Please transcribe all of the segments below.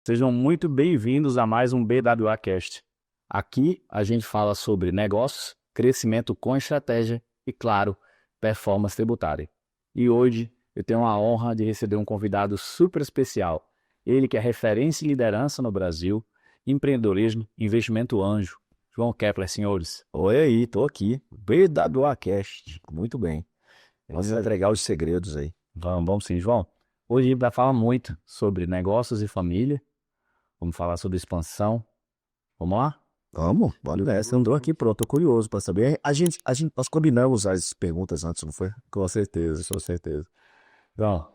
Sejam muito bem-vindos a mais um BWA Cast. Aqui a gente fala sobre negócios, crescimento com estratégia e, claro, performance tributária. E hoje eu tenho a honra de receber um convidado super especial. Ele que é referência em liderança no Brasil, empreendedorismo, investimento anjo. João Kepler, senhores. Oi aí, tô aqui. BWAcast. Muito bem. Vamos entregar os segredos aí. Vamos sim, João. Hoje a gente vai falar muito sobre negócios e família. Vamos falar sobre expansão. Vamos lá? Vamos, bora nessa. Andou aqui, pronto, tô curioso pra saber. Nós combinamos as perguntas antes, não foi? Com certeza, com certeza. João,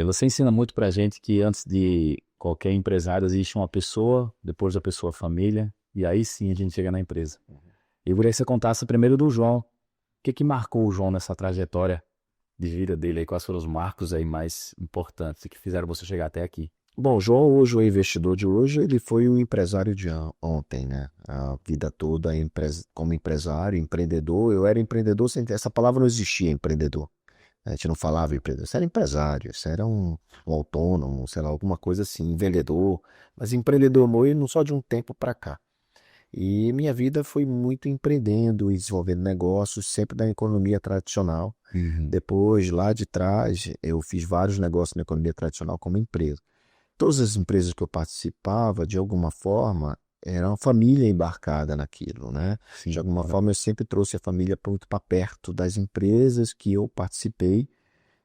você ensina muito pra gente que antes de qualquer empresário existe uma pessoa, depois da pessoa a família, e aí sim a gente chega na empresa. E eu queria que você contasse primeiro do João. O que marcou o João nessa trajetória de vida dele aí? Quais foram os marcos aí mais importantes que fizeram você chegar até aqui? Bom, o João hoje, o investidor de hoje, ele foi o empresário de ontem, né? A vida toda como empresário, empreendedor. Eu era empreendedor, essa palavra não existia, empreendedor. A gente não falava empreendedor, você era empresário, você era um autônomo, sei lá, alguma coisa assim, vendedor. Mas empreendedor foi não só de um tempo para cá. E minha vida foi muito empreendendo e desenvolvendo negócios, sempre da economia tradicional. Uhum. Depois, lá de trás, eu fiz vários negócios na economia tradicional como empresa. Todas as empresas que eu participava, de alguma forma, era uma família embarcada naquilo, né? De Sim, alguma forma, eu sempre trouxe a família muito para perto das empresas que eu participei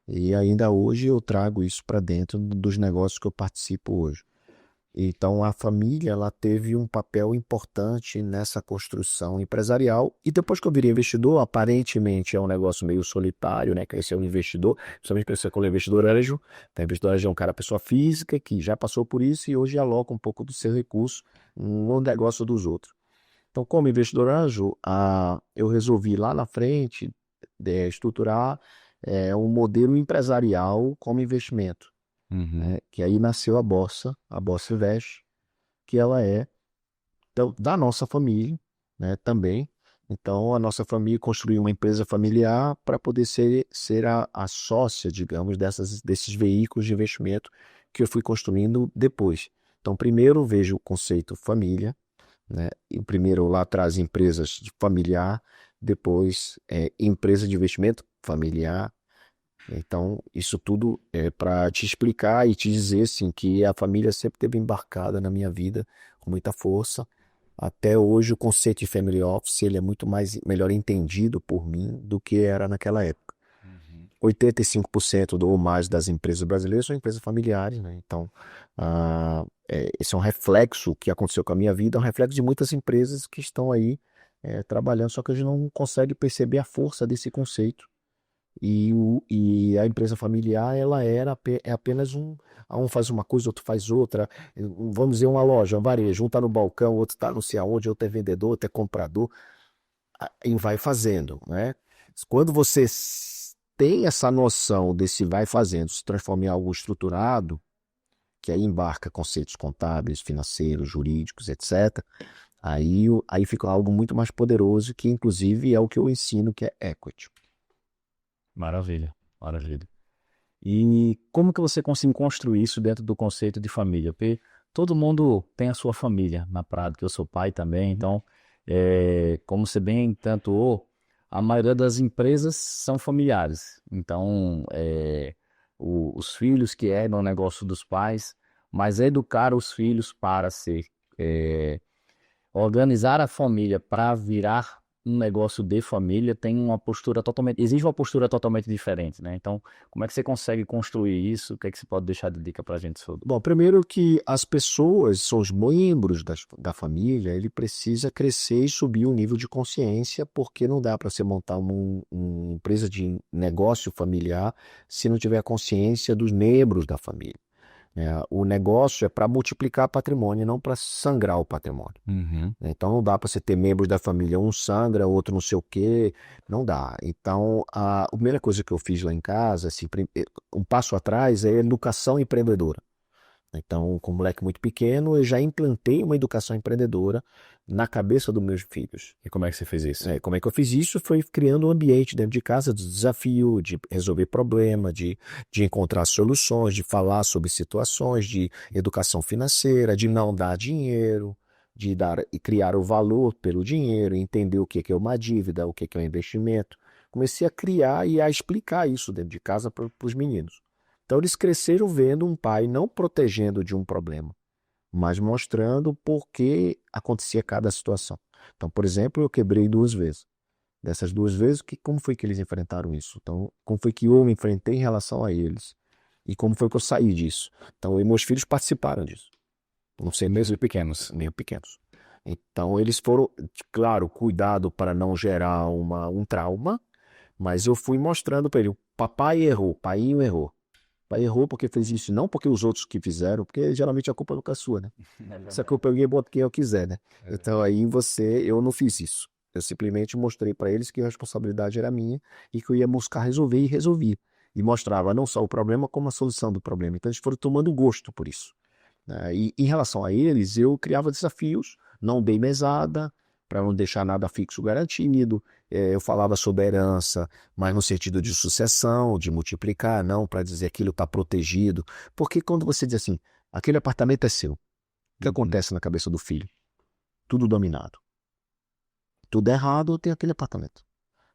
e ainda hoje eu trago isso para dentro dos negócios que eu participo hoje. Então a família ela teve um papel importante nessa construção empresarial e depois que eu virei investidor, aparentemente é um negócio meio solitário, né? Que esse é um investidor, principalmente pensando que o investidor anjo, o investidor anjo é um cara, pessoa física que já passou por isso e hoje aloca um pouco do seu recurso no negócio dos outros. Então, como investidor anjo, eu resolvi lá na frente estruturar um modelo empresarial como investimento, Uhum. né? Que aí nasceu a Bossa Invest, que ela é da nossa família, né, também. Então, a nossa família construiu uma empresa familiar para poder ser a sócia, digamos, desses veículos de investimento que eu fui construindo depois. Então, primeiro vejo o conceito família, né? E primeiro lá atrás empresas de familiar, depois empresa de investimento familiar. Então, isso tudo é para te explicar e te dizer assim, que a família sempre esteve embarcada na minha vida com muita força. Até hoje, o conceito de family office ele é muito melhor entendido por mim do que era naquela época. Uhum. 85% ou mais das empresas brasileiras são empresas familiares, né? Então, esse é um reflexo que aconteceu com a minha vida, é um reflexo de muitas empresas que estão aí trabalhando, só que a gente não consegue perceber a força desse conceito e a empresa familiar, ela é apenas um faz uma coisa, outro faz outra. Vamos dizer, uma loja, um varejo, um está no balcão, outro está não sei aonde, outro é vendedor, outro é comprador, e vai fazendo, né? Quando você tem essa noção desse vai fazendo, se transforma em algo estruturado, que aí embarca conceitos contábeis, financeiros, jurídicos, etc., aí fica algo muito mais poderoso, que inclusive é o que eu ensino, que é equity. Maravilha, maravilha. E como que você consegue construir isso dentro do conceito de família? Porque todo mundo tem a sua família na prática, eu sou pai também, então, como você bem tantuou, a maioria das empresas são familiares. Então, os filhos que é no negócio dos pais, mas educar os filhos para ser é, organizar a família para virar um negócio de família tem uma postura totalmente, exige uma postura totalmente diferente, né? Então, como é que você consegue construir isso? O que é que você pode deixar de dica para a gente sobre? Bom, primeiro que as pessoas, são os membros da família, ele precisa crescer e subir o nível de consciência, porque não dá para você montar uma empresa de negócio familiar se não tiver a consciência dos membros da família, né? O negócio é para multiplicar patrimônio, não para sangrar o patrimônio. Uhum. Então não dá para você ter membros da família, um sangra, outro não sei o quê, não dá. Então a primeira coisa que eu fiz lá em casa, assim, um passo atrás é educação empreendedora. Então, com um moleque muito pequeno, eu já implantei uma educação empreendedora na cabeça dos meus filhos. E como é que você fez isso? Como é que eu fiz isso? Foi criando um ambiente dentro de casa de desafio, de resolver problema, de encontrar soluções, de falar sobre situações, de educação financeira, de não dar dinheiro, de dar e criar o valor pelo dinheiro, entender o que é uma dívida, o que é um investimento. Comecei a criar e a explicar isso dentro de casa para os meninos. Então eles cresceram vendo um pai não protegendo de um problema, mas mostrando por que acontecia cada situação. Então, por exemplo, eu quebrei 2 vezes. Dessas 2 vezes, como foi que eles enfrentaram isso? Então, como foi que eu me enfrentei em relação a eles? E como foi que eu saí disso? Então, meus filhos participaram disso. Não sei Mesmo pequenos. meio pequenos. Então, eles foram, claro, cuidado para não gerar um trauma, mas eu fui mostrando para ele, o papai errou, o pai errou. O pai errou porque fez isso, não porque os outros que fizeram, porque geralmente a culpa nunca é sua, né? Essa culpa eu boto quem eu quiser, né? Então aí eu não fiz isso. Eu simplesmente mostrei para eles que a responsabilidade era minha e que eu ia buscar resolver e resolvi. E mostrava não só o problema, como a solução do problema. Então eles foram tomando gosto por isso, né? E em relação a eles, eu criava desafios, não dei mesada, para não deixar nada fixo garantido. Eu falava sobre herança, mas no sentido de sucessão, de multiplicar, não para dizer aquilo está protegido. Porque quando você diz assim, aquele apartamento é seu, o que acontece na cabeça do filho? Tudo dominado. Tudo errado, tem aquele apartamento.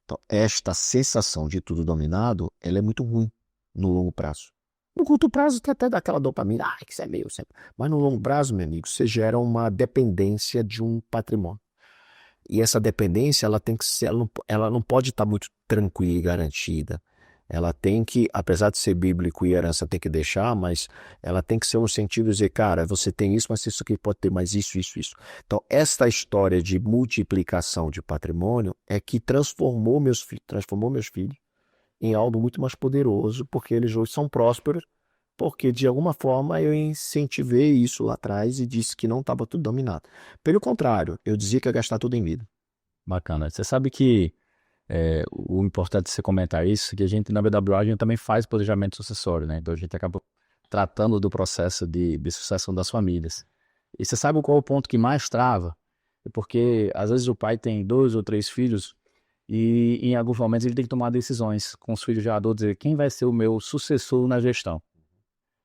Então, esta sensação de tudo dominado, ela é muito ruim no longo prazo. No curto prazo, tem até daquela dopamina, que isso é meu sempre. Mas no longo prazo, meu amigo, você gera uma dependência de um patrimônio. E essa dependência, ela tem que ser, ela não pode estar muito tranquila e garantida. Ela tem que, apesar de ser bíblico e herança tem que deixar, mas ela tem que ser um sentido de dizer, cara, você tem isso, mas isso aqui pode ter mais isso, isso, isso. Então, esta história de multiplicação de patrimônio é que transformou meus filhos em algo muito mais poderoso, porque eles hoje são prósperos, porque de alguma forma eu incentivei isso lá atrás e disse que não estava tudo dominado. Pelo contrário, eu dizia que ia gastar tudo em vida. Bacana. Você sabe que o importante de você comentar isso, é que a gente na BWA a gente também faz planejamento sucessório, né? Então a gente acaba tratando do processo de sucessão das famílias. E você sabe qual é o ponto que mais trava? É porque às vezes o pai tem 2 ou 3 filhos e em alguns momentos ele tem que tomar decisões com os filhos já adultos, dizer quem vai ser o meu sucessor na gestão.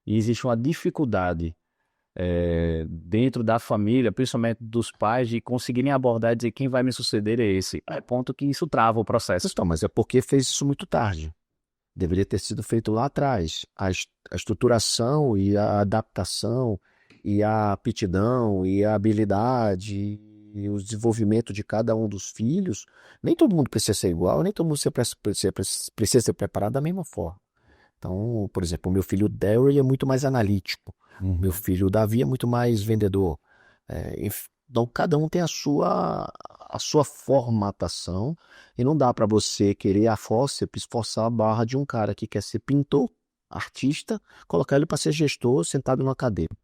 E existe uma dificuldade dentro da família, principalmente dos pais, de conseguirem abordar e dizer quem vai me suceder é esse. É ponto que isso trava o processo. Então, mas é porque fez isso muito tarde. Deveria ter sido feito lá atrás. A estruturação e a adaptação e a aptidão e a habilidade e o desenvolvimento de cada um dos filhos, nem todo mundo precisa ser igual, nem todo mundo precisa ser preparado da mesma forma. Então, por exemplo, o meu filho Derry é muito mais analítico. Meu filho Davi é muito mais vendedor. Então, cada um tem a sua formatação e não dá para você querer a fórceps forçar a barra de um cara que quer ser pintor, artista, colocar ele para ser gestor sentado numa cadeira.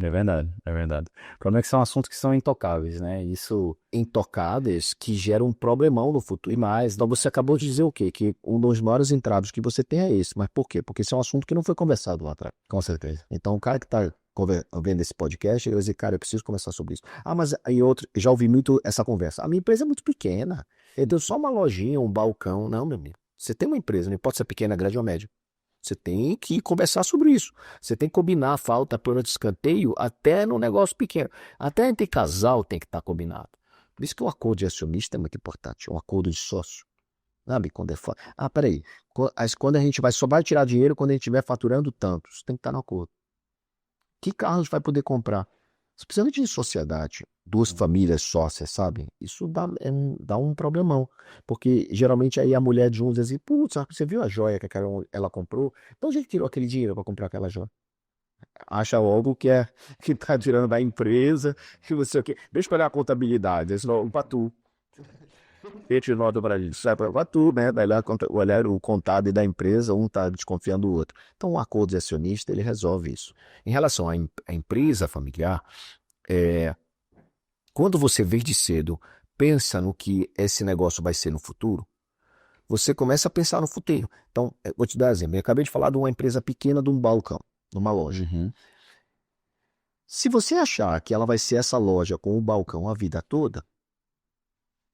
É verdade, é verdade. O problema é que são assuntos que são intocáveis, né? Isso Intocáveis que geram um problemão no futuro. E mais, então você acabou de dizer o quê? Que um dos maiores entraves que você tem é esse. Mas por quê? Porque esse é um assunto que não foi conversado lá atrás. com certeza. Então, o cara que está vendo esse podcast, ele vai dizer, cara, eu preciso conversar sobre isso. Mas aí já ouvi muito essa conversa. A minha empresa é muito pequena. Eu tenho só uma lojinha, um balcão. Não, meu amigo. Você tem uma empresa, não pode ser pequena, grande ou média. Você tem que conversar sobre isso. Você tem que combinar a falta plano de escanteio até no negócio pequeno. Até entre casal tem que estar combinado. Por isso que o acordo de acionista é muito importante. Um acordo de sócio. Sabe? Quando é peraí. Quando a gente só vai tirar dinheiro quando a gente estiver faturando tanto. Isso tem que estar no acordo. Que carro a gente vai poder comprar? Especialmente em sociedade, 2 famílias sócias, sabe? Isso dá um problemão. Porque geralmente aí a mulher de um diz assim, putz, você viu a joia que ela comprou? Então a gente tirou aquele dinheiro para comprar aquela joia. Acha algo que tá tirando da empresa, que você o quê? Deixa eu olhar a contabilidade, isso não para tu. Peixe nota para isso, sai para tu, né? Daí lá olhar o contábil da empresa, um tá desconfiando do outro. Então o acordo de acionista, ele resolve isso. Em relação à empresa familiar, quando você desde cedo pensa no que esse negócio vai ser no futuro, você começa a pensar no futuro. Então, vou te dar um exemplo. Eu acabei de falar de uma empresa pequena de um balcão, numa loja. Se você achar que ela vai ser essa loja com o balcão a vida toda,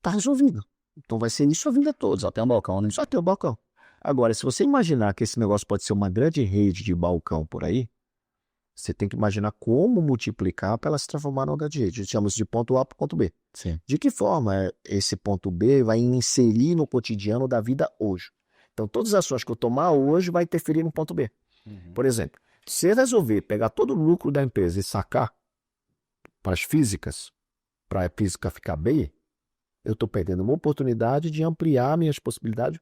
tá resolvido. Então vai ser isso a vida toda, só tem um balcão, né? Só tem o balcão. Agora, se você imaginar que esse negócio pode ser uma grande rede de balcão por aí, você tem que imaginar como multiplicar para ela se transformar numa grande rede. A gente chama isso de ponto A para ponto B. Sim. De que forma esse ponto B vai inserir no cotidiano da vida hoje? Então, todas as ações que eu tomar hoje vai interferir no ponto B. Por exemplo, se eu resolver pegar todo o lucro da empresa e sacar para as físicas, para a física ficar bem, eu estou perdendo uma oportunidade de ampliar minhas possibilidades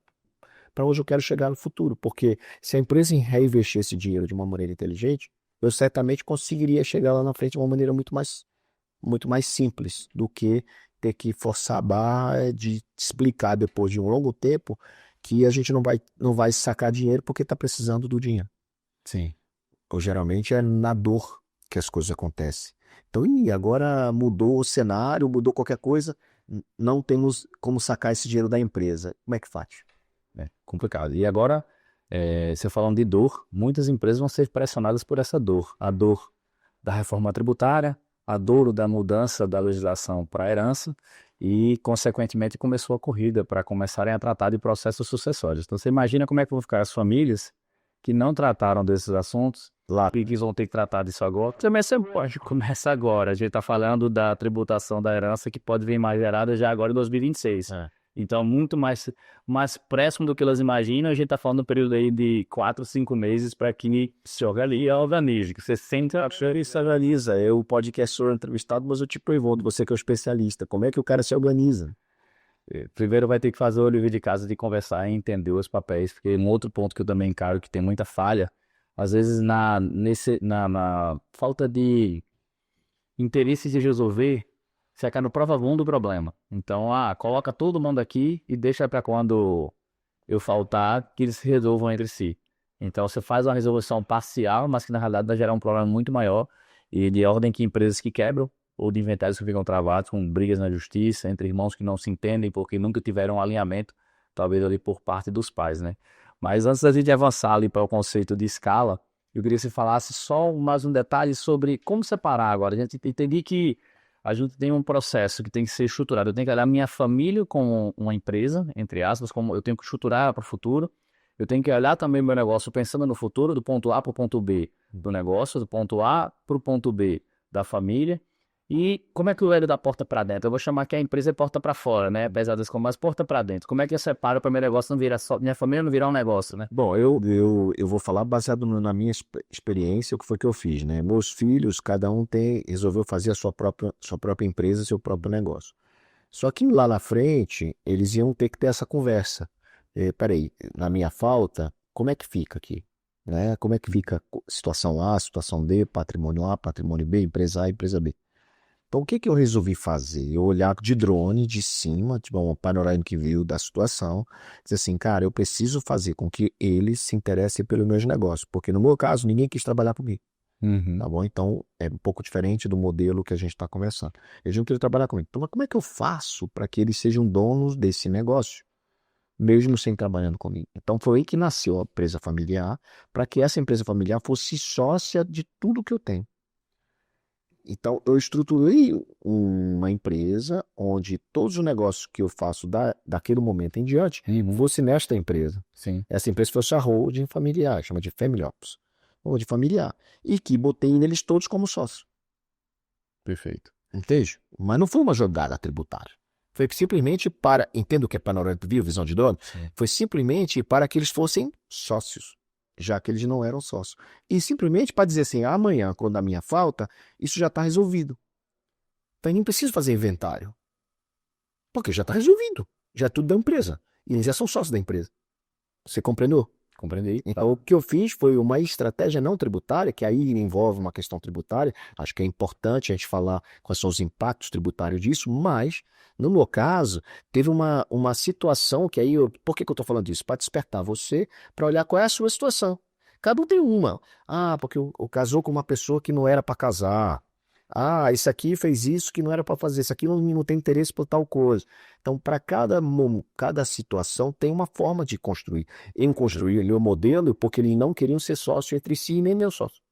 para onde eu quero chegar no futuro. Porque se a empresa reinvestir esse dinheiro de uma maneira inteligente, eu certamente conseguiria chegar lá na frente de uma maneira muito mais simples do que ter que forçar a barra de explicar depois de um longo tempo que a gente não vai sacar dinheiro porque está precisando do dinheiro. Sim. Ou geralmente é na dor que as coisas acontecem. Então, e agora mudou o cenário, mudou qualquer coisa, não temos como sacar esse dinheiro da empresa. Como é que faz? É complicado. E agora, você falando de dor, muitas empresas vão ser pressionadas por essa dor. A dor da reforma tributária, a dor da mudança da legislação para a herança e, consequentemente, começou a corrida para começarem a tratar de processos sucessórios. Então, você imagina como é que vão ficar as famílias que não trataram desses assuntos lá, e que vão ter que tratar disso agora. Também você pode começar agora. A gente está falando da tributação da herança que pode vir mais gerada já agora em 2026. Então, muito mais próximo do que elas imaginam, a gente está falando de um período aí de 4, 5 meses para que se organize, que você sente a e se organiza. Eu, podcast, sou entrevistado, mas eu te pergunto, você que é o especialista, como é que o cara se organiza? Primeiro vai ter que fazer o dever de casa de conversar e entender os papéis, porque um outro ponto que eu também encaro que tem muita falha, às vezes na falta de interesse de resolver, você acaba no prova do problema. Então, coloca todo mundo aqui e deixa para quando eu faltar que eles se resolvam entre si. Então, você faz uma resolução parcial, mas que na realidade vai gerar um problema muito maior e de ordem que empresas que quebram ou de inventários que ficam travados com brigas na justiça, entre irmãos que não se entendem porque nunca tiveram um alinhamento, talvez ali por parte dos pais, né? Mas antes da gente avançar ali para o conceito de escala, eu queria que você falasse só mais um detalhe sobre como separar agora. A gente entendi que a gente tem um processo que tem que ser estruturado. Eu tenho que olhar minha família como uma empresa, entre aspas, como eu tenho que estruturar para o futuro. Eu tenho que olhar também meu negócio pensando no futuro, do ponto A para o ponto B do negócio, do ponto A para o ponto B da família. E como é que eu olho da porta para dentro? Eu vou chamar que a empresa é porta para fora, né? Apesar das coisas, mas porta para dentro. Como é que eu separo para meu negócio não virar só, minha família não virar um negócio, né? Bom, eu vou falar baseado na minha experiência, o que foi que eu fiz, né? Meus filhos, cada um resolveu fazer a sua própria empresa, seu próprio negócio. Só que lá na frente, eles iam ter que ter essa conversa. Peraí, na minha falta, como é que fica aqui? Né? Como é que fica situação A, situação B, patrimônio A, patrimônio B, empresa A, empresa B? Então, o que que eu resolvi fazer? Eu olhar de drone, de cima, tipo, um panorâmico view da situação, dizer assim, cara, eu preciso fazer com que eles se interessem pelos meus negócios, porque no meu caso, ninguém quis trabalhar comigo, tá bom? Então, é um pouco diferente do modelo que a gente está conversando. Eles não queriam trabalhar comigo. Então, mas como é que eu faço para que eles sejam donos desse negócio, mesmo sem trabalhando comigo? Então, foi aí que nasceu a empresa familiar, para que essa empresa familiar fosse sócia de tudo que eu tenho. Então, eu estruturei uma empresa onde todos os negócios que eu faço daquele momento em diante fosse nesta empresa. Sim. Essa empresa fosse a holding familiar, chama de Family Office, holding familiar, e que botei neles todos como sócios. Perfeito. Entende? Mas não foi uma jogada tributária. Foi simplesmente entendo o que é panorâmico view, visão de dono? Sim. Foi simplesmente para que eles fossem sócios, já que eles não eram sócios. E simplesmente para dizer assim, amanhã, quando a minha falta, isso já está resolvido. Então eu nem preciso fazer inventário. Porque já está resolvido. Já é tudo da empresa. E eles já são sócios da empresa. Você compreendeu? Compreendi. Então o que eu fiz foi uma estratégia não tributária, que aí envolve uma questão tributária. Acho que é importante a gente falar quais são os impactos tributários disso, mas, no meu caso, teve uma situação que aí, por que eu estou falando disso? Para despertar você, para olhar qual é a sua situação. Cada um tem uma. Porque eu casou com uma pessoa que não era para casar. Esse aqui fez isso que não era para fazer. Isso aqui não tem interesse por tal coisa. Então, para cada situação, tem uma forma de construir. Eu construí ali o modelo porque eles não queriam ser sócio entre si e nem meu sócio.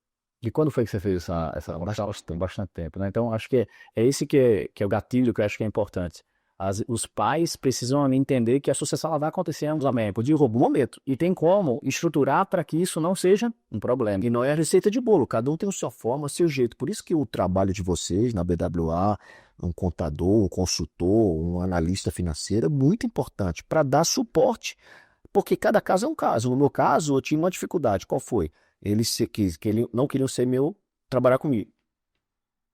E quando foi que você fez essa Bastante. bastante tempo, né? Então, acho que é esse que é o gatilho que eu acho que é importante. Os pais precisam entender que a sucessão ela vai acontecer em algum momento, de algum momento. E tem como estruturar para que isso não seja um problema. E não é receita de bolo, cada um tem a sua forma, o seu jeito. Por isso que o trabalho de vocês na BWA, um contador, um consultor, um analista financeiro é muito importante para dar suporte, porque cada caso é um caso. No meu caso, eu tinha uma dificuldade. Qual foi? Eles não queriam ser meu, trabalhar comigo.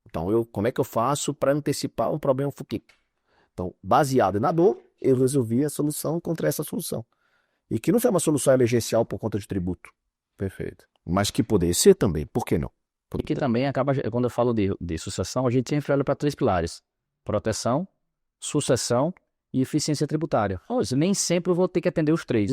Então, como é que eu faço para antecipar um problema futuro? Então, baseado na dor, eu resolvi a solução, encontrei essa solução. E que não foi uma solução emergencial por conta de tributo, Perfeito. mas que poderia ser também, por que não? E que também acaba, quando eu falo de sucessão, a gente sempre olha para três pilares: proteção, sucessão e eficiência tributária. Pois, nem sempre eu vou ter que atender os três.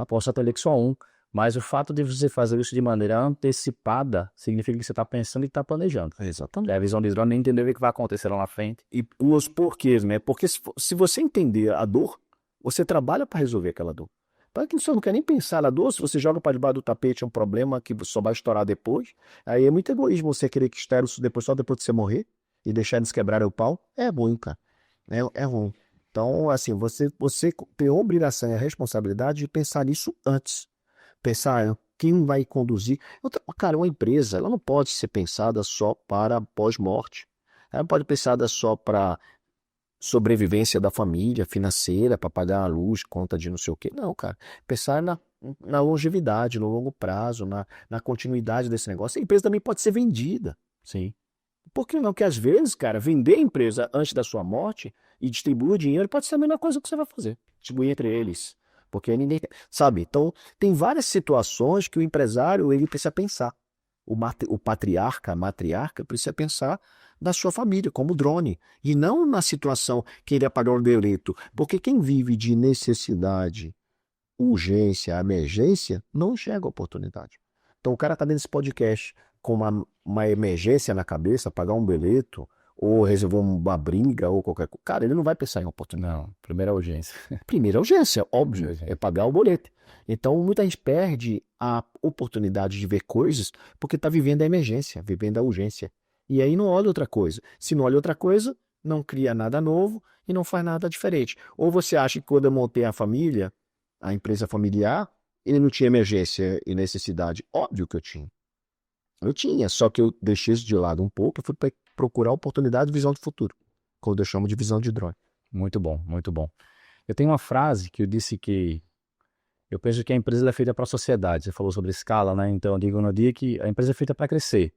Posso atender que só um. Mas o fato de você fazer isso de maneira antecipada significa que você está pensando e está planejando. Exatamente. É a visão de drone, nem entender o que vai acontecer lá na frente. E os porquês, né? Porque se você entender a dor, você trabalha para resolver aquela dor. Para que você não quer nem pensar na dor, se você joga para debaixo do tapete é um problema que só vai estourar depois, aí é muito egoísmo você querer que estoure isso depois, só depois de você morrer e deixar eles quebrarem o pau. É ruim, cara. É ruim. Então, assim, você tem a obrigação e a responsabilidade de pensar nisso antes. Pensar quem vai conduzir. Cara, uma empresa, ela não pode ser pensada só para pós-morte. Ela não pode ser pensada só para sobrevivência da família financeira, para pagar a luz, conta de não sei o quê. Não, cara. Pensar na longevidade, no longo prazo, na continuidade desse negócio. A empresa também pode ser vendida. Sim. Por que não? Que às vezes, cara, vender a empresa antes da sua morte e distribuir o dinheiro pode ser a melhor coisa que você vai fazer. Distribuir entre eles. Porque ninguém. Sabe? Então, tem várias situações que o empresário ele precisa pensar. O patriarca, a matriarca, precisa pensar da sua família, como drone. E não na situação que ele pagar um boleto. Porque quem vive de necessidade, urgência, emergência, não enxerga oportunidade. Então o cara está dentro desse podcast com uma emergência na cabeça, pagar um boleto, ou resolver uma briga, ou qualquer coisa. Cara, ele não vai pensar em oportunidade. Não, primeira urgência. Primeira urgência, óbvio, Urgência. é pagar o boleto. Então muita gente perde a oportunidade de ver coisas porque está vivendo a emergência, vivendo a urgência. E aí não olha outra coisa. Se não olha outra coisa, não cria nada novo e não faz nada diferente. Ou você acha que quando eu montei a família, a empresa familiar, ele não tinha emergência e necessidade? Óbvio que eu tinha. Eu tinha, só que eu deixei isso de lado um pouco e fui procurar oportunidade de visão de futuro, quando eu chamo de visão de drone. Muito bom, muito bom. Eu tenho uma frase que eu disse que eu penso que a empresa é feita para a sociedade. Você falou sobre escala, né? Então eu digo no dia que a empresa é feita para crescer,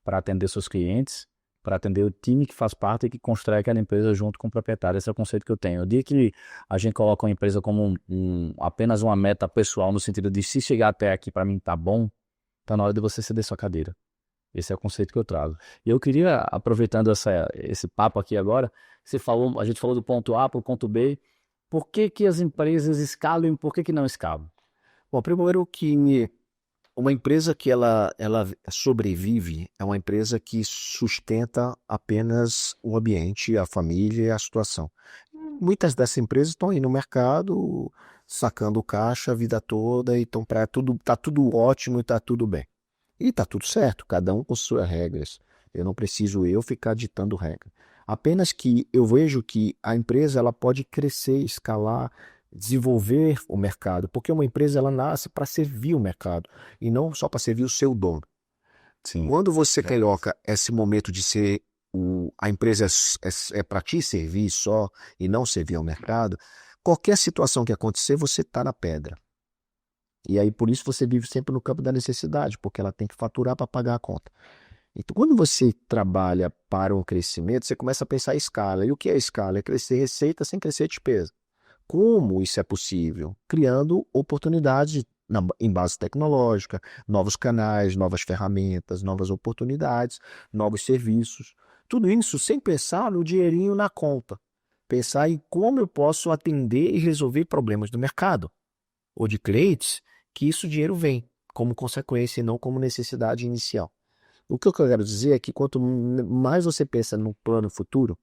para atender seus clientes, para atender o time que faz parte e que constrói aquela empresa junto com o proprietário. Esse é o conceito que eu tenho. O dia que a gente coloca uma empresa como apenas uma meta pessoal, no sentido de se chegar até aqui para mim tá bom, tá na hora de você ceder sua cadeira. Esse é o conceito que eu trago. E eu queria, aproveitando esse papo aqui agora, a gente falou do ponto A para o ponto B. Por que que as empresas escalam e por que que não escalam? Bom, primeiro que uma empresa que ela sobrevive é uma empresa que sustenta apenas o ambiente, a família e a situação. Muitas dessas empresas estão aí no mercado sacando caixa a vida toda e estão para tudo, tá tudo ótimo e tá tudo bem. E tá tudo certo, cada um com suas regras. Eu não preciso ficar ditando regra. Apenas que eu vejo que a empresa ela pode crescer, escalar, desenvolver o mercado, porque uma empresa ela nasce para servir o mercado e não só para servir o seu dono. Sim. Quando você coloca esse momento de ser a empresa é para te servir só e não servir ao mercado, qualquer situação que acontecer, você está na pedra. E aí, por isso, você vive sempre no campo da necessidade, porque ela tem que faturar para pagar a conta. Então, quando você trabalha para um crescimento, você começa a pensar em escala. E o que é escala? É crescer receita sem crescer despesa. Como isso é possível? Criando oportunidades em base tecnológica, novos canais, novas ferramentas, novas oportunidades, novos serviços. Tudo isso sem pensar no dinheirinho na conta. Pensar em como eu posso atender e resolver problemas do mercado ou de clientes, que isso dinheiro vem como consequência e não como necessidade inicial. O que eu quero dizer é que quanto mais você pensa no plano futuro,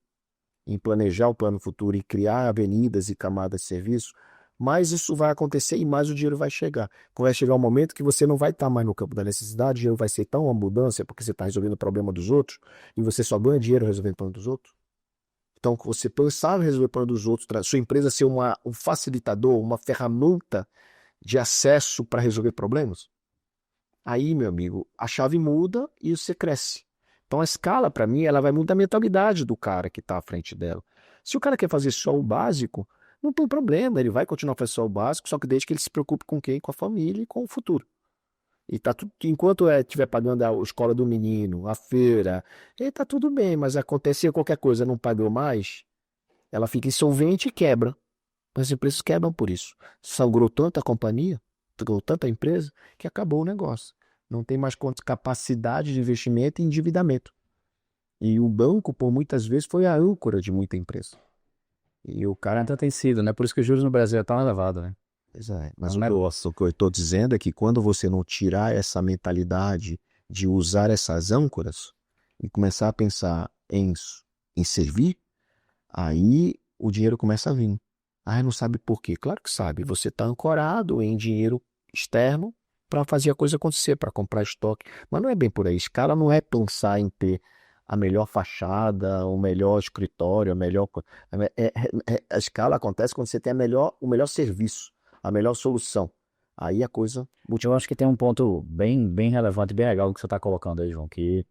em planejar o plano futuro e criar avenidas e camadas de serviço, mais isso vai acontecer e mais o dinheiro vai chegar. Quando vai chegar um momento que você não vai estar mais no campo da necessidade, o dinheiro vai ser tão abundância porque você está resolvendo o problema dos outros e você só ganha dinheiro resolvendo o problema dos outros. Então, você pensar em resolver o problema dos outros, sua empresa ser um facilitador, uma ferramenta de acesso para resolver problemas, aí, meu amigo, a chave muda e você cresce. Então, a escala, para mim, ela vai mudar a mentalidade do cara que está à frente dela. Se o cara quer fazer só o básico, não tem problema, ele vai continuar fazendo só o básico, só que desde que ele se preocupe com quem? Com a família e com o futuro. E tá tudo, enquanto estiver pagando a escola do menino, a feira, tá tudo bem, mas acontecer qualquer coisa, não pagou mais, ela fica insolvente e quebra. As empresas quebram por isso. Sangrou tanto a companhia, sangrou tanta empresa, que acabou o negócio. Não tem mais capacidade de investimento e endividamento. E o banco, por muitas vezes, foi a âncora de muita empresa. E o cara. Ainda tem sido, né? Por isso que os juros no Brasil é tão elevado, né? Pois é, É mas um negócio. o que eu estou dizendo é que quando você não tirar essa mentalidade de usar essas âncoras e começar a pensar em servir, aí o dinheiro começa a vir. Ah, não sabe por quê? Claro que sabe. Você está ancorado em dinheiro externo para fazer a coisa acontecer, para comprar estoque. Mas não é bem por aí. Escala não é pensar em ter a melhor fachada, o melhor escritório, a melhor. A escala acontece quando você tem o melhor serviço, a melhor solução. Aí a coisa Eu acho que tem um ponto bem relevante, bem legal que você está colocando aí, João, que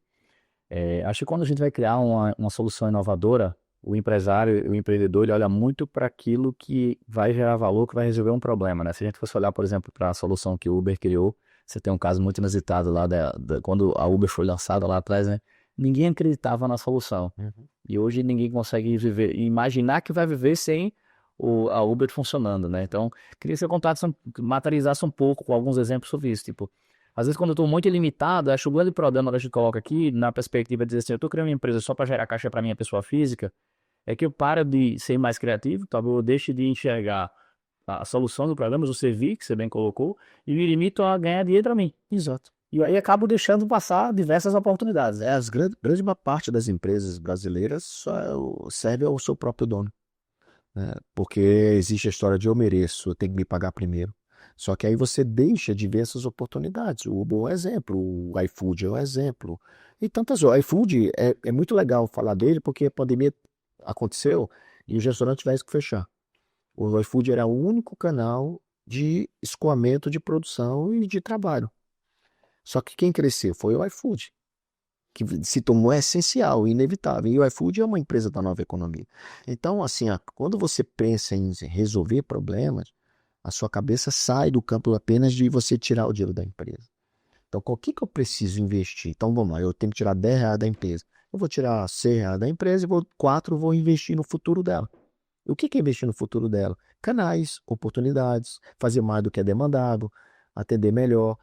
acho que quando a gente vai criar uma solução inovadora, o empresário, o empreendedor, ele olha muito para aquilo que vai gerar valor, que vai resolver um problema, né? Se a gente fosse olhar, por exemplo, para a solução que o Uber criou, você tem um caso muito inusitado lá, quando a Uber foi lançada lá atrás, né? Ninguém acreditava na solução. Uhum. E hoje ninguém consegue viver, imaginar que vai viver sem a Uber funcionando, né? Então, queria que você contasse, materializasse um pouco com alguns exemplos sobre isso, tipo, às vezes, quando eu estou muito ilimitado, acho que o grande problema que a gente coloca aqui, na perspectiva de dizer assim, eu estou criando uma empresa só para gerar caixa para minha pessoa física, é que eu paro de ser mais criativo, talvez eu deixe de enxergar a solução do problema, o serviço que você bem colocou, e me limito a ganhar dinheiro para mim. Exato. E aí acabo deixando passar diversas oportunidades. Grande parte das empresas brasileiras só serve ao seu próprio dono, né? Porque existe a história de eu mereço, eu tenho que me pagar primeiro. Só que aí você deixa de ver essas oportunidades. O Uber é um exemplo, o iFood é um exemplo. E tantas outras. O iFood é muito legal falar dele porque a pandemia aconteceu e os restaurantes tiveram que fechar. O iFood era o único canal de escoamento de produção e de trabalho. Só que quem cresceu foi o iFood, que se tornou essencial, inevitável. E o iFood é uma empresa da nova economia. Então, assim, quando você pensa em resolver problemas, a sua cabeça sai do campo apenas de você tirar o dinheiro da empresa. Então, o que eu preciso investir? Então, vamos lá, eu tenho que tirar R$ 10 da empresa. Eu vou tirar R$ 100 da empresa e 4 vou investir no futuro dela. O que é investir no futuro dela? Canais, oportunidades, fazer mais do que é demandado, atender melhor,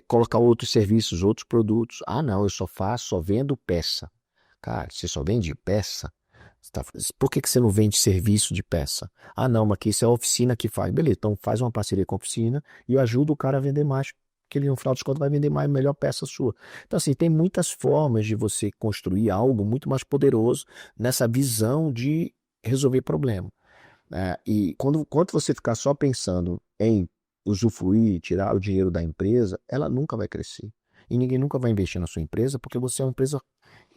colocar outros serviços, outros produtos. Ah, não, eu só vendo peça. Cara, você só vende peça? Por que você não vende serviço de peça? Ah, não, mas que isso é a oficina que faz. Beleza, então faz uma parceria com a oficina e eu ajudo o cara a vender mais, que ele no final dos contos vai vender mais, melhor peça sua. Então, assim, tem muitas formas de você construir algo muito mais poderoso nessa visão de resolver problema, né? E quando você ficar só pensando em usufruir, tirar o dinheiro da empresa, ela nunca vai crescer. E ninguém nunca vai investir na sua empresa porque você é uma empresa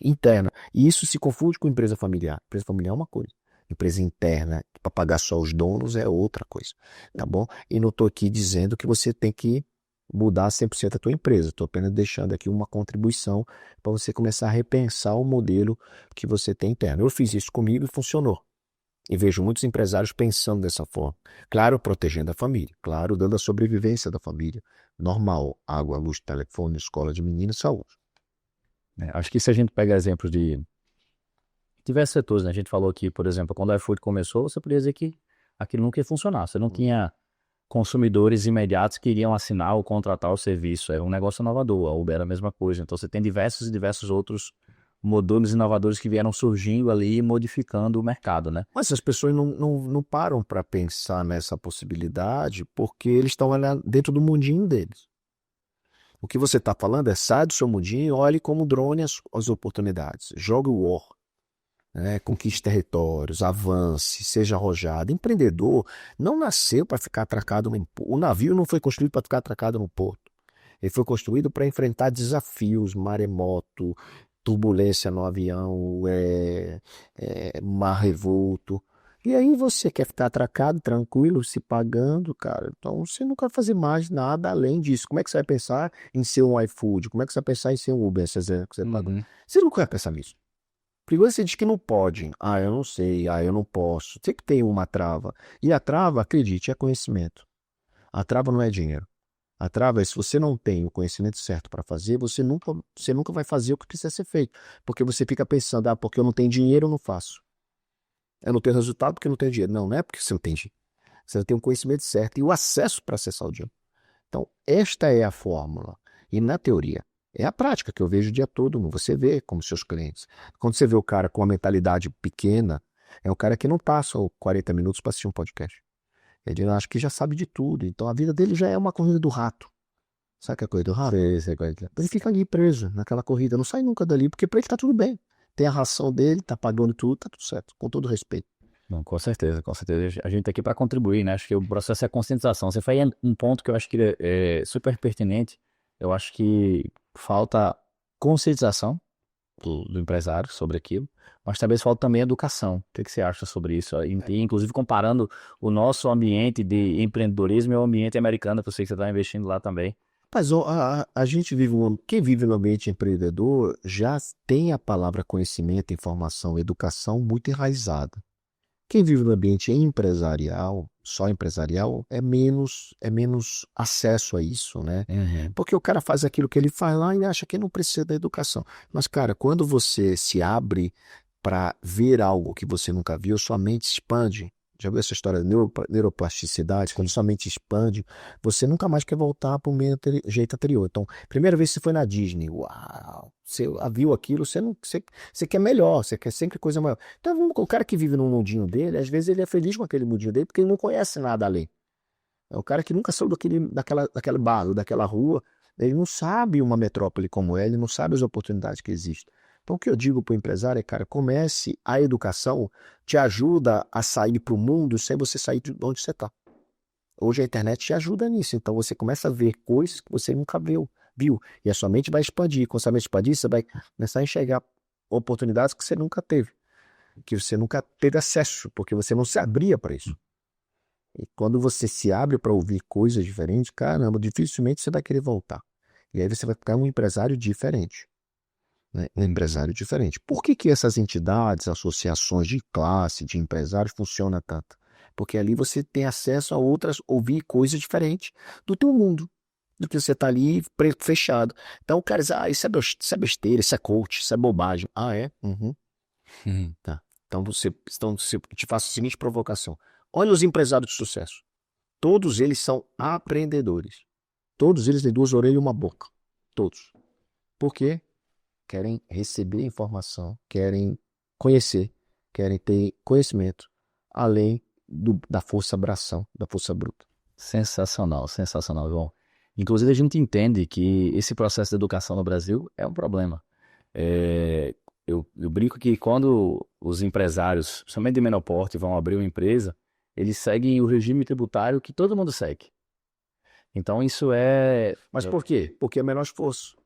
interna. E isso se confunde com empresa familiar. Empresa familiar é uma coisa. Empresa interna, para pagar só os donos, é outra coisa. Tá bom? E não estou aqui dizendo que você tem que mudar 100% a tua empresa. Estou apenas deixando aqui uma contribuição para você começar a repensar o modelo que você tem interno. Eu fiz isso comigo e funcionou. E vejo muitos empresários pensando dessa forma. Claro, protegendo a família. Claro, dando a sobrevivência da família. Normal. Água, luz, telefone, escola de meninos, saúde. Acho que se a gente pega exemplos de diversos setores, né? A gente falou aqui, por exemplo, quando o iFood começou, você podia dizer que aquilo nunca ia funcionar. Você não tinha consumidores imediatos que iriam assinar ou contratar o serviço. É um negócio inovador. A Uber era a mesma coisa. Então você tem diversos e diversos outros modelos inovadores que vieram surgindo ali e modificando o mercado, né? Mas as pessoas não param para pensar nessa possibilidade porque eles estão dentro do mundinho deles. O que você está falando é sai do seu mundinho e olhe como drone as oportunidades. Jogue o war. né? Conquiste territórios, avance, seja arrojado. Empreendedor não nasceu para ficar atracado no porto. O navio não foi construído para ficar atracado no porto. Ele foi construído para enfrentar desafios, maremoto, turbulência no avião, mar revolto. E aí você quer ficar atracado, tranquilo, se pagando, cara. Então você não quer fazer mais nada além disso. Como é que você vai pensar em ser um iFood? Como é que você vai pensar em ser um Uber? Você paga? Uhum. Você não quer pensar nisso. Primeiro você diz que não pode. Ah, eu não sei. Ah, eu não posso. Sempre tem uma trava. E a trava, acredite, é conhecimento. A trava não é dinheiro. A trava é se você não tem o conhecimento certo para fazer, você nunca vai fazer o que precisa ser feito. Porque você fica pensando, ah, porque eu não tenho dinheiro, eu não faço. Eu não tenho resultado porque eu não tenho dinheiro. Não, não é porque você não tem dinheiro. Você não tem o conhecimento certo e o acesso para acessar o dinheiro. Então, esta é a fórmula. E na teoria, é a prática que eu vejo o dia todo. Você vê como seus clientes. Quando você vê o cara com uma mentalidade pequena, é o cara que não passa 40 minutos para assistir um podcast. Ele acha que já sabe de tudo. Então, a vida dele já é uma corrida do rato. Sabe que é a corrida do rato? Sei, Ele fica ali preso naquela corrida. Não sai nunca dali, porque para ele tá tudo bem. Tem a ração dele, tá pagando tudo, tá tudo certo. Com todo respeito. Não, com certeza, com certeza. A gente tá aqui para contribuir, né? Acho que o processo é a conscientização. Você faz um ponto que eu acho que é super pertinente. Eu acho que falta conscientização do empresário sobre aquilo, mas talvez falta também educação. O que você acha sobre isso? E, inclusive comparando o nosso ambiente de empreendedorismo e o ambiente americano, que eu sei que você está investindo lá também. Mas a gente vive quem vive no ambiente empreendedor já tem a palavra conhecimento, informação, educação muito enraizada. Quem vive no ambiente empresarial, só empresarial, é menos acesso a isso, né? Uhum. Porque o cara faz aquilo que ele faz lá e acha que não precisa da educação. Mas, cara, quando você se abre para ver algo que você nunca viu, sua mente expande. Já viu essa história da neuroplasticidade? Quando sua mente expande, você nunca mais quer voltar para o jeito anterior. Então, primeira vez que você foi na Disney, uau, você viu aquilo, você quer melhor, você quer sempre coisa maior. Então, o cara que vive no mundinho dele, às vezes ele é feliz com aquele mundinho dele porque ele não conhece nada além. É o cara que nunca saiu daquele bairro, daquela rua, ele não sabe uma metrópole como é, ele não sabe as oportunidades que existem. Então, o que eu digo para o empresário é, cara, comece a educação, te ajuda a sair para o mundo sem você sair de onde você está. Hoje a internet te ajuda nisso, então você começa a ver coisas que você nunca viu, e a sua mente vai expandir. Com a sua mente expandir, você vai começar a enxergar oportunidades que você nunca teve, que você nunca teve acesso, porque você não se abria para isso. E quando você se abre para ouvir coisas diferentes, caramba, dificilmente você vai querer voltar. E aí você vai ficar um empresário diferente. Né? Um empresário diferente. Por que essas entidades, associações de classe, de empresários funcionam tanto? Porque ali você tem acesso a ouvir coisas diferentes do teu mundo, do que você está ali fechado. Então o cara diz, isso é besteira, isso é coach, isso é bobagem. Ah, é? Uhum. Tá. Então te faço a seguinte provocação. Olha os empresários de sucesso. Todos eles são aprendedores. Todos eles têm duas orelhas e uma boca. Todos. Por quê? Querem receber informação, querem conhecer, querem ter conhecimento, além da força bração, da força bruta. Sensacional, sensacional, João. Inclusive, a gente entende que esse processo de educação no Brasil é um problema. Eu brinco que quando os empresários, principalmente de menor porte, vão abrir uma empresa, eles seguem o regime tributário que todo mundo segue. Então, isso é... Mas por quê? Porque é menor esforço.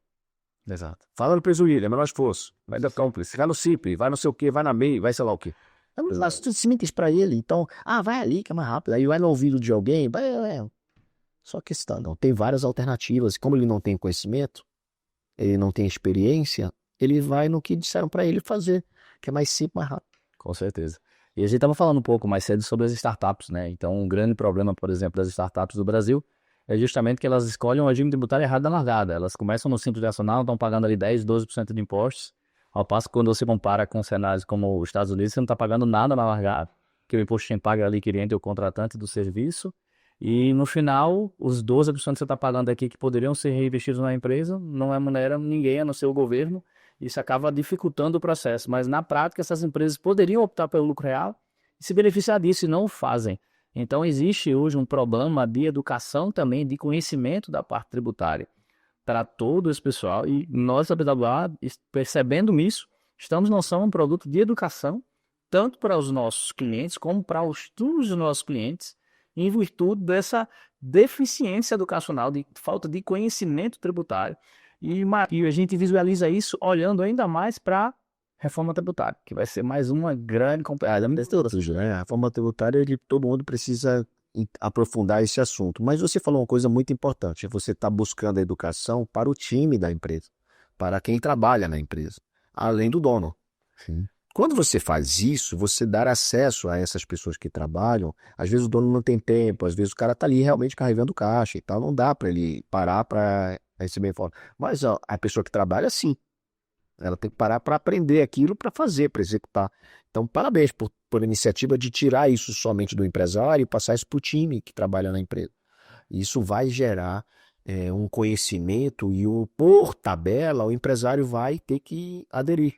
Exato. Fala no presuído, é menor esforço. Vai da cúmplice, vai no CIP, vai não sei o quê, vai na MEI, vai sei lá o quê. Mas tudo simples para ele. Então, vai ali que é mais rápido. Aí vai no ouvido de alguém, Só que não, tem várias alternativas. Como ele não tem conhecimento, ele não tem experiência, ele vai no que disseram para ele fazer, que é mais simples, mais rápido. Com certeza. E a gente estava falando um pouco mais cedo sobre as startups, né? Então, um grande problema, por exemplo, das startups do Brasil é justamente que elas escolhem o regime tributário errado da largada. Elas começam no Simples Nacional, estão pagando ali 10, 12% de impostos, ao passo que quando você compara com cenários como os Estados Unidos, você não está pagando nada na largada, porque o imposto quem paga é ali cliente é o contratante do serviço, e no final, os 12% que você está pagando aqui que poderiam ser reinvestidos na empresa, não remunera ninguém, a não ser o governo. Isso acaba dificultando o processo, mas na prática essas empresas poderiam optar pelo lucro real e se beneficiar disso e não o fazem. Então existe hoje um problema de educação também, de conhecimento da parte tributária para todo esse pessoal, e nós da BWA, percebendo isso, estamos lançando um produto de educação, tanto para os nossos clientes como para os dos nossos clientes, em virtude dessa deficiência educacional, de falta de conhecimento tributário. E a gente visualiza isso olhando ainda mais para a reforma tributária, que vai ser mais uma grande A reforma tributária, todo mundo precisa aprofundar esse assunto. Mas você falou uma coisa muito importante: você está buscando a educação para o time da empresa, para quem trabalha na empresa, além do dono. Sim. Quando você faz isso, você dá acesso a essas pessoas que trabalham. Às vezes o dono não tem tempo, às vezes o cara está ali realmente carregando caixa e tal, não dá para ele parar para receber informação. Mas ó, a pessoa que trabalha, sim. Ela tem que parar para aprender aquilo, para fazer, para executar. Então, parabéns por a iniciativa de tirar isso somente do empresário e passar isso para o time que trabalha na empresa. Isso vai gerar um conhecimento e, por tabela, o empresário vai ter que aderir.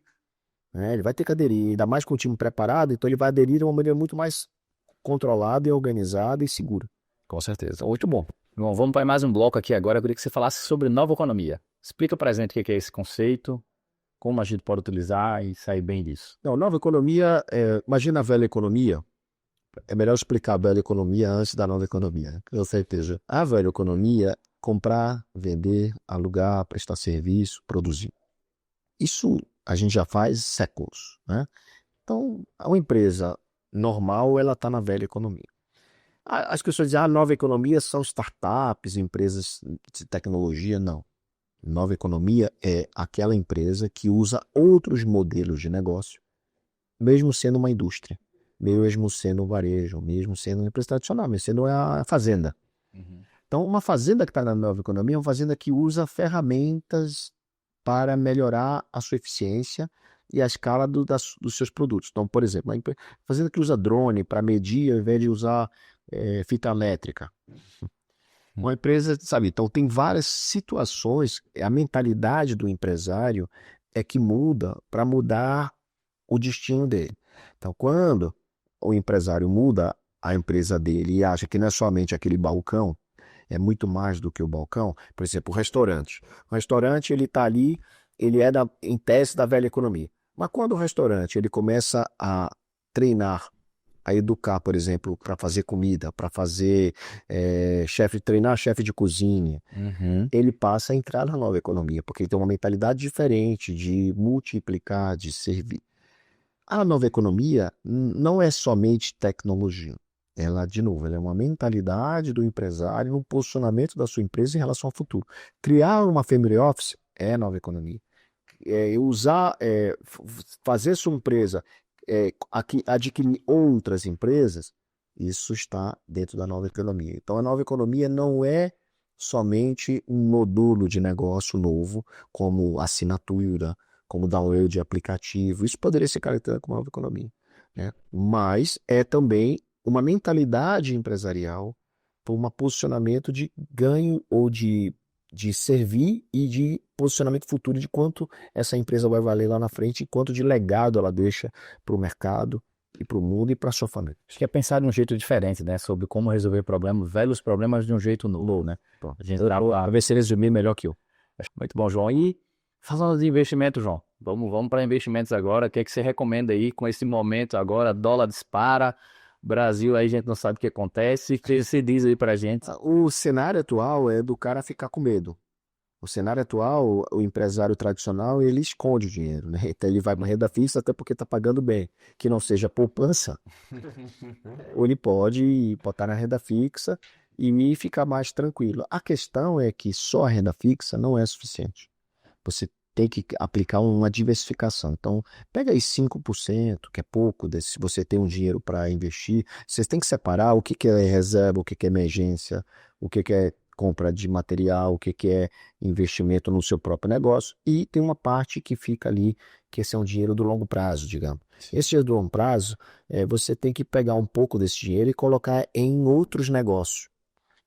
Né? Ele vai ter que aderir, ainda mais com o time preparado, então ele vai aderir de uma maneira muito mais controlada e organizada e segura. Com certeza. Muito bom. Bom, vamos para mais um bloco aqui agora. Eu queria que você falasse sobre nova economia. Explica para a gente o que é esse conceito, como a gente pode utilizar e sair bem disso. Não, nova economia, imagina a velha economia. É melhor explicar a velha economia antes da nova economia, né? Com certeza. A velha economia, comprar, vender, alugar, prestar serviço, produzir. Isso a gente já faz séculos, né? Então, uma empresa normal, ela está na velha economia. As pessoas dizem, nova economia são startups, empresas de tecnologia. Não. Nova economia é aquela empresa que usa outros modelos de negócio, mesmo sendo uma indústria, mesmo sendo um varejo, mesmo sendo uma empresa tradicional, mesmo sendo a fazenda. Uhum. Então, uma fazenda que está na nova economia é uma fazenda que usa ferramentas para melhorar a sua eficiência e a escala dos seus produtos. Então, por exemplo, uma fazenda que usa drone para medir ao invés de usar fita elétrica. Uma empresa, sabe, então tem várias situações, a mentalidade do empresário é que muda para mudar o destino dele. Então, quando o empresário muda a empresa dele e acha que não é somente aquele balcão, é muito mais do que o balcão, por exemplo, o restaurante. O restaurante, ele está ali, ele é, em tese, da velha economia. Mas quando o restaurante ele começa a treinar, a educar, por exemplo, para fazer comida, para fazer treinar chefe de cozinha, ele passa a entrar na nova economia, porque ele tem uma mentalidade diferente de multiplicar, de servir. A nova economia não é somente tecnologia. Ela, de novo, ela é uma mentalidade do empresário, um posicionamento da sua empresa em relação ao futuro. Criar uma family office é nova economia. Fazer sua empresa adquirir outras empresas, isso está dentro da nova economia. Então, a nova economia não é somente um modulo de negócio novo, como assinatura, como download de aplicativo. Isso poderia ser caracterizado como nova economia, né? Mas é também uma mentalidade empresarial para um posicionamento de ganho ou de servir e de posicionamento futuro de quanto essa empresa vai valer lá na frente e quanto de legado ela deixa para o mercado e para o mundo e para a sua família. Acho que é pensar de um jeito diferente, né? Sobre como resolver problemas, velhos problemas de um jeito novo, né? A gente a ver se resumir melhor que eu. Muito bom, João. E falando de investimento, João, vamos para investimentos agora. O que é que você recomenda aí com esse momento agora? Dólar dispara, Brasil aí a gente não sabe o que acontece. O que você diz aí pra gente? O cenário atual é do cara ficar com medo. O cenário atual, o empresário tradicional, ele esconde o dinheiro, né? Então ele vai para renda fixa até porque está pagando bem. Que não seja poupança, ou ele pode botar na renda fixa e ficar mais tranquilo. A questão é que só a renda fixa não é suficiente. Você tem que aplicar uma diversificação. Então, pega aí 5%, que é pouco, se você tem um dinheiro para investir. Vocês têm que separar o que é reserva, o que é emergência, o que é compra de material, o que é investimento no seu próprio negócio, e tem uma parte que fica ali, que esse é um dinheiro do longo prazo, digamos. Sim. Esse dinheiro do longo prazo, você tem que pegar um pouco desse dinheiro e colocar em outros negócios.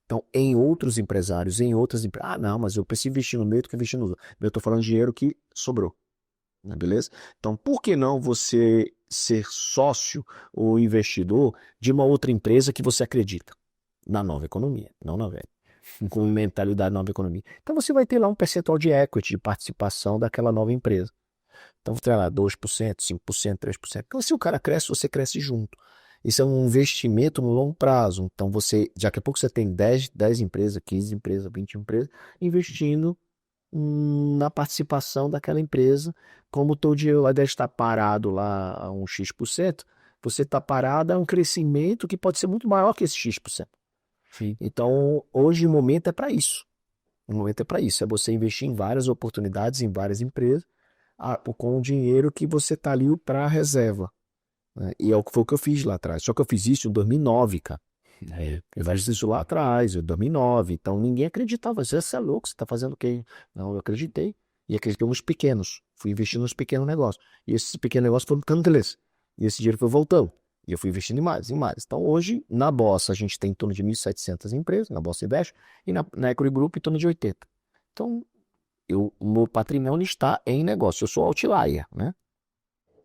Então, em outros empresários, em outras empresas. Não, mas eu preciso investir no meu do que investir no outro. Eu estou falando de dinheiro que sobrou. Beleza? Então, por que não você ser sócio ou investidor de uma outra empresa que você acredita? Na nova economia, não na velha. Com mentalidade nova economia. Então você vai ter lá um percentual de equity, de participação daquela nova empresa. Então, sei lá, 2%, 5%, 3%. Então, se o cara cresce, você cresce junto. Isso é um investimento no longo prazo. Então, daqui a pouco você tem 10 empresas, 15 empresas, 20 empresas, investindo na participação daquela empresa. Como o teu dinheiro lá deve estar parado lá a um X%, você está parado a um crescimento que pode ser muito maior que esse X%. Sim. Então, hoje o momento é para isso. O momento é para isso. É você investir em várias oportunidades, em várias empresas, com o dinheiro que você está ali para reserva. Né? E foi o que eu fiz lá atrás. Só que eu fiz isso em 2009, cara. Eu fiz isso lá atrás, em 2009. Então ninguém acreditava. Você é louco, você está fazendo o quê? Não, eu acreditei. E acreditei nos pequenos. Fui investindo nos pequenos negócios. E esses pequenos negócios foram ficando deles. E esse dinheiro foi voltando. E eu fui investindo em mais, em mais. Então hoje, na Bolsa, a gente tem em torno de 1.700 empresas, na Bolsa Invest, e na Equity Group em torno de 80. Então, o meu patrimônio está em negócio. Eu sou outlier, né?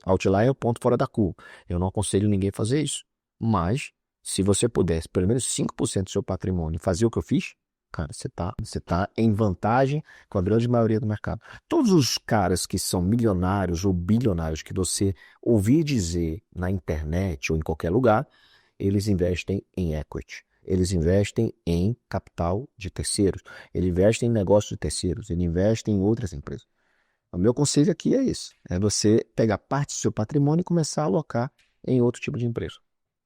Outlier é o ponto fora da curva. Eu não aconselho ninguém a fazer isso. Mas, se você pudesse, pelo menos 5% do seu patrimônio fazer o que eu fiz, cara, você tá em vantagem com a grande maioria do mercado. Todos os caras que são milionários ou bilionários que você ouvir dizer na internet ou em qualquer lugar, eles investem em equity. Eles investem em capital de terceiros. Eles investem em negócios de terceiros. Eles investem em outras empresas. O meu conselho aqui é isso. É você pegar parte do seu patrimônio e começar a alocar em outro tipo de empresa.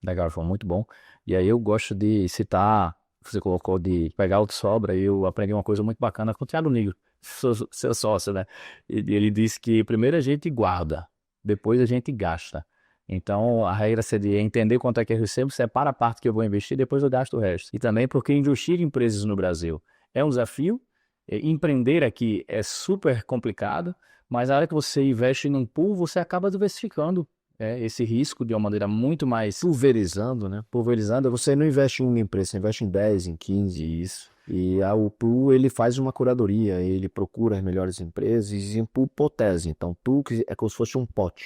Legal, foi muito bom. E aí eu gosto de citar, você colocou de pegar o que sobra, e eu aprendi uma coisa muito bacana com o Thiago Nigro, seu sócio, né? Ele disse que primeiro a gente guarda, depois a gente gasta. Então a regra seria entender quanto é que eu recebo, separa a parte que eu vou investir, depois eu gasto o resto. E também porque investir em empresas no Brasil é um desafio, empreender aqui é super complicado, mas a hora que você investe num pool, você acaba diversificando esse risco de uma maneira muito mais Pulverizando, né? pulverizando. Você não investe em uma empresa, você investe em 10, em 15. Isso. E o pool, ele faz uma curadoria, ele procura as melhores empresas e em pool potese. Então, pool é como se fosse um pote.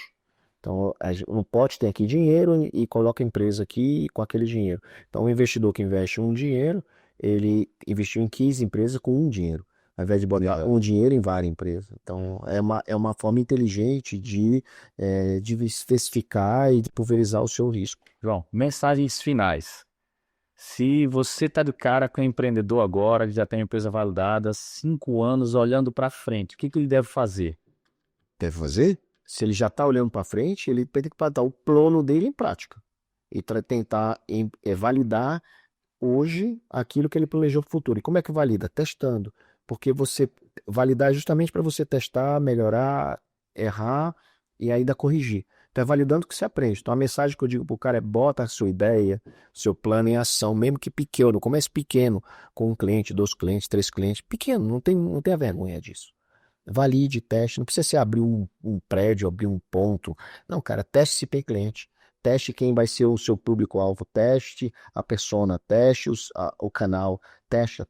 Então, no pote tem aqui dinheiro e coloca a empresa aqui com aquele dinheiro. Então, o investidor que investe um dinheiro, ele investiu em 15 empresas com um dinheiro, ao invés de botar um dinheiro em várias empresas. Então, é uma forma inteligente de diversificar e de pulverizar o seu risco. João, mensagens finais. Se você está do cara com empreendedor agora, ele já tem a empresa validada, 5 anos olhando para frente, o que ele deve fazer? Deve fazer? Se ele já está olhando para frente, ele tem que botar o plano dele em prática e tentar validar hoje aquilo que ele planejou para o futuro. E como é que valida? Testando. Porque você validar é justamente para você testar, melhorar, errar e ainda corrigir. Então é validando que você aprende. Então a mensagem que eu digo para o cara é bota a sua ideia, seu plano em ação, mesmo que pequeno. Comece pequeno, com um cliente, 2 clientes, 3 clientes. Pequeno, não tenha vergonha disso. Valide, teste. Não precisa ser abrir um prédio, abrir um ponto. Não, cara, teste se tem cliente. Teste quem vai ser o seu público-alvo. Teste a persona. Teste o canal. Testa.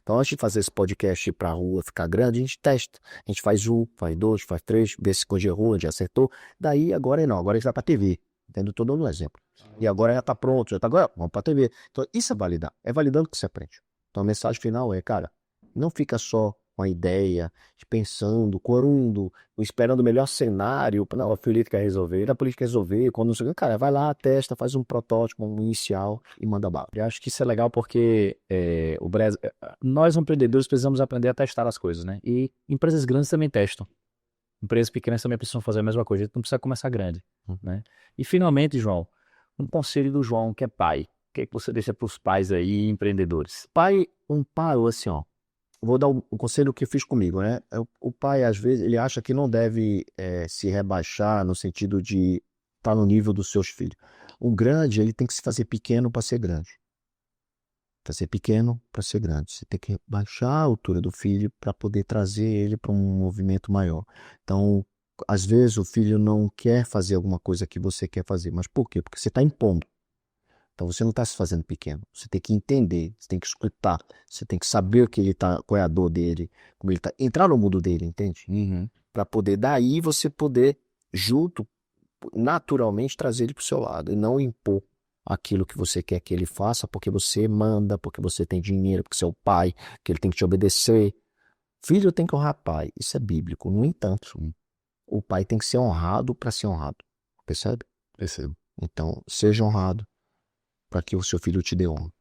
Então, antes de fazer esse podcast ir pra rua, ficar grande, a gente testa. A gente faz 1, faz 2, faz 3, vê se onde errou, onde acertou. Daí, agora não. Agora a gente vai pra TV. Entendeu? Tô dando um exemplo. E agora já tá pronto, já tá agora, vamos pra TV. Então, isso é validar. É validando que você aprende. Então, a mensagem final é, cara, não fica só com a ideia, pensando, corando, esperando o melhor cenário. Não, a política resolver, quando não sei, cara, vai lá, testa, faz um protótipo, um inicial e manda bala. Eu acho que isso é legal porque o Brasil, nós empreendedores precisamos aprender a testar as coisas, né? E empresas grandes também testam. Empresas pequenas também precisam fazer a mesma coisa. A gente não precisa começar grande, né? E finalmente, João, um conselho do João, que é pai. O que é que você deixa para os pais aí, empreendedores? Um pai, assim, ó. Vou dar um conselho que eu fiz comigo, né? O pai, às vezes, ele acha que não deve se rebaixar no sentido de estar no nível dos seus filhos. O grande, ele tem que se fazer pequeno para ser grande. Para ser pequeno, para ser grande. Você tem que baixar a altura do filho para poder trazer ele para um movimento maior. Então, às vezes, o filho não quer fazer alguma coisa que você quer fazer. Mas por quê? Porque você está impondo. Então você não está se fazendo pequeno. Você tem que entender, você tem que escutar, você tem que saber o que ele tá, qual é a dor dele, como ele tá, entrar no mundo dele, entende? Para poder daí você poder junto, naturalmente trazer ele para o seu lado e não impor aquilo que você quer que ele faça, porque você manda, porque você tem dinheiro, porque você é o pai, que ele tem que te obedecer. Filho tem que honrar pai, isso é bíblico. No entanto, o pai tem que ser honrado para ser honrado. Percebe? Percebo. Então, seja honrado para que o seu filho te dê honra.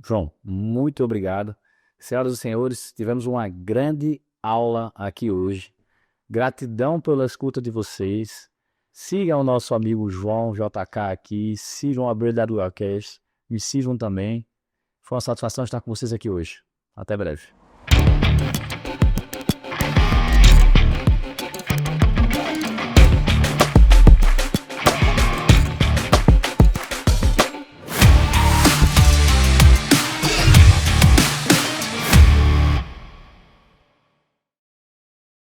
João, muito obrigado. Senhoras e senhores, tivemos uma grande aula aqui hoje. Gratidão pela escuta de vocês. Sigam o nosso amigo João JK aqui. Sigam a Brilha do Orquestra. Me sigam também. Foi uma satisfação estar com vocês aqui hoje. Até breve.